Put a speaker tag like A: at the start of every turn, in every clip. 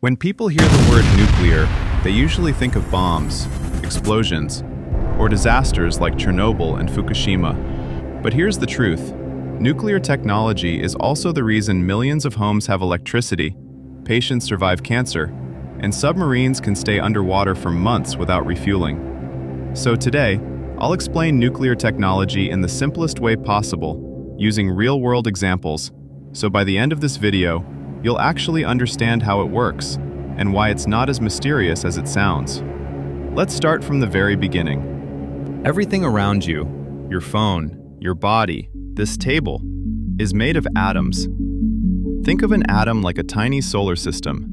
A: When people hear the word nuclear, they usually think of bombs, explosions, or disasters like Chernobyl and Fukushima. But here's the truth. Nuclear technology is also the reason millions of homes have electricity, patients survive cancer, and submarines can stay underwater for months without refueling. So today, I'll explain nuclear technology in the simplest way possible, using real-world examples, so by the end of this video, you'll actually understand how it works, and why it's not as mysterious as it sounds. Let's start from the very beginning. Everything around you, your phone, your body, this table, is made of atoms. Think of an atom like a tiny solar system.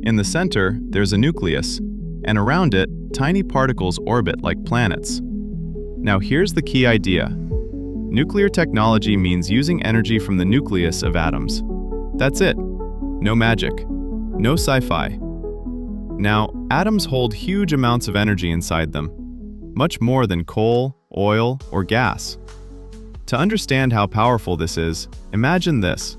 A: In the center, there's a nucleus, and around it, tiny particles orbit like planets. Now here's the key idea. Nuclear technology means using energy from the nucleus of atoms. That's it. No magic. No sci-fi. Now, atoms hold huge amounts of energy inside them, much more than coal, oil, or gas. To understand how powerful this is, imagine this.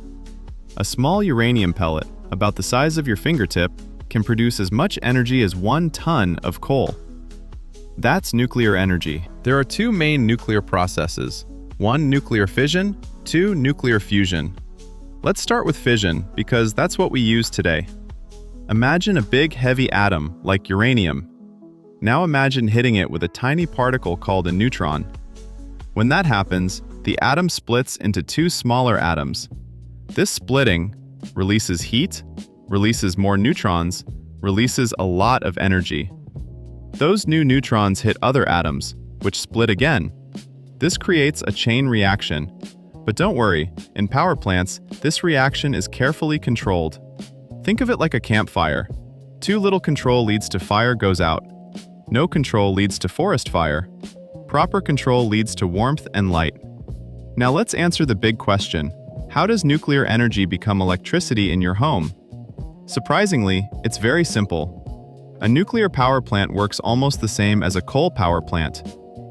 A: A small uranium pellet, about the size of your fingertip, can produce as much energy as 1 ton of coal. That's nuclear energy. There are two main nuclear processes. 1, nuclear fission, 2, nuclear fusion. Let's start with fission, because that's what we use today. Imagine a big heavy atom, like uranium. Now imagine hitting it with a tiny particle called a neutron. When that happens, the atom splits into 2 smaller atoms. This splitting releases heat, releases more neutrons, releases a lot of energy. Those new neutrons hit other atoms, which split again. This creates a chain reaction. But don't worry, in power plants, this reaction is carefully controlled. Think of it like a campfire. Too little control leads to fire goes out. No control leads to forest fire. Proper control leads to warmth and light. Now let's answer the big question. How does nuclear energy become electricity in your home? Surprisingly, it's very simple. A nuclear power plant works almost the same as a coal power plant.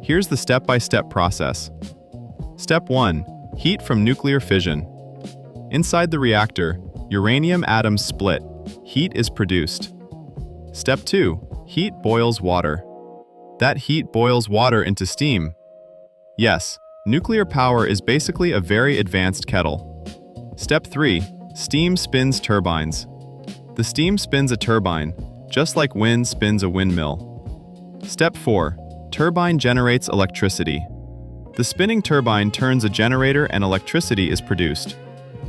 A: Here's the step-by-step process. Step 1. Heat from nuclear fission. Inside the reactor, uranium atoms split. Heat is produced. Step 2. Heat boils water. That heat boils water into steam. Yes, nuclear power is basically a very advanced kettle. Step 3. Steam spins turbines. The steam spins a turbine, just like wind spins a windmill. Step 4. Turbine generates electricity. The spinning turbine turns a generator and electricity is produced.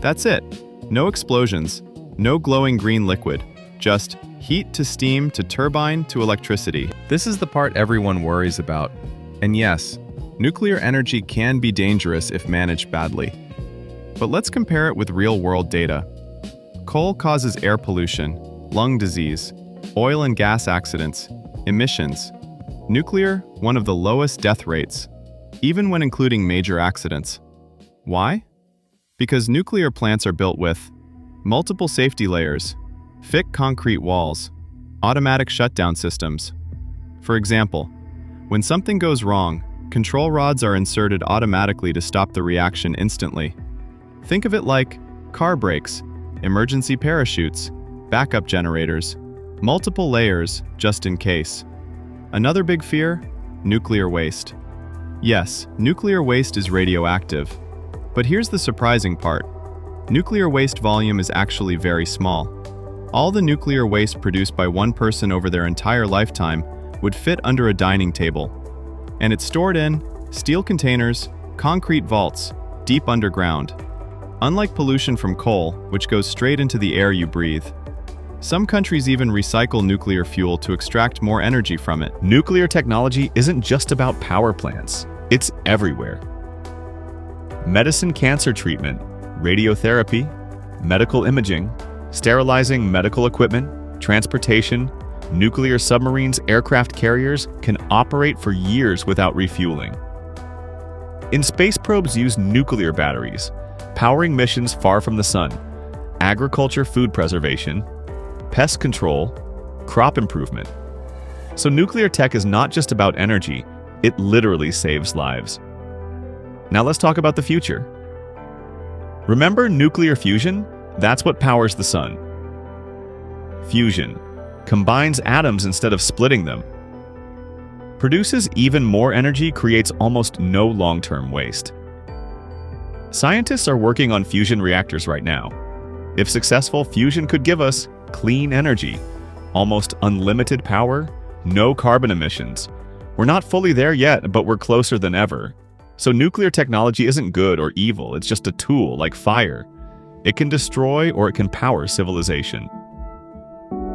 A: That's it. No explosions, no glowing green liquid, just heat to steam to turbine to electricity. This is the part everyone worries about. And yes, nuclear energy can be dangerous if managed badly. But let's compare it with real-world data. Coal causes air pollution, lung disease, oil and gas accidents, emissions. Nuclear, one of the lowest death rates, even when including major accidents. Why? Because nuclear plants are built with multiple safety layers, thick concrete walls, automatic shutdown systems. For example, when something goes wrong, control rods are inserted automatically to stop the reaction instantly. Think of it like car brakes, emergency parachutes, backup generators, multiple layers just in case. Another big fear? Nuclear waste. Yes, nuclear waste is radioactive. But here's the surprising part. Nuclear waste volume is actually very small. All the nuclear waste produced by one person over their entire lifetime would fit under a dining table. And it's stored in steel containers, concrete vaults, deep underground. Unlike pollution from coal, which goes straight into the air you breathe. Some countries even recycle nuclear fuel to extract more energy from it.
B: Nuclear technology isn't just about power plants. It's everywhere. Medicine, cancer treatment, radiotherapy, medical imaging, sterilizing medical equipment, transportation, nuclear submarines, aircraft carriers can operate for years without refueling. In space probes use nuclear batteries, powering missions far from the sun, agriculture, food preservation, pest control, crop improvement. So nuclear tech is not just about energy, it literally saves lives. Now let's talk about the future. Remember nuclear fusion? That's what powers the sun. Fusion combines atoms instead of splitting them. Produces even more energy, creates almost no long-term waste. Scientists are working on fusion reactors right now. If successful, fusion could give us clean energy, almost unlimited power, no carbon emissions. We're not fully there yet, but we're closer than ever. So nuclear technology isn't good or evil, it's just a tool like fire. It can destroy or it can power civilization.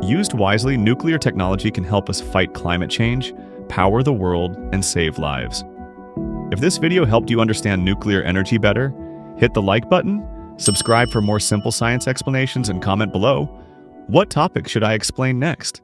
B: Used wisely, nuclear technology can help us fight climate change, power the world, and save lives. If this video helped you understand nuclear energy better, hit the like button, subscribe for more simple science explanations, and comment below, what topic should I explain next?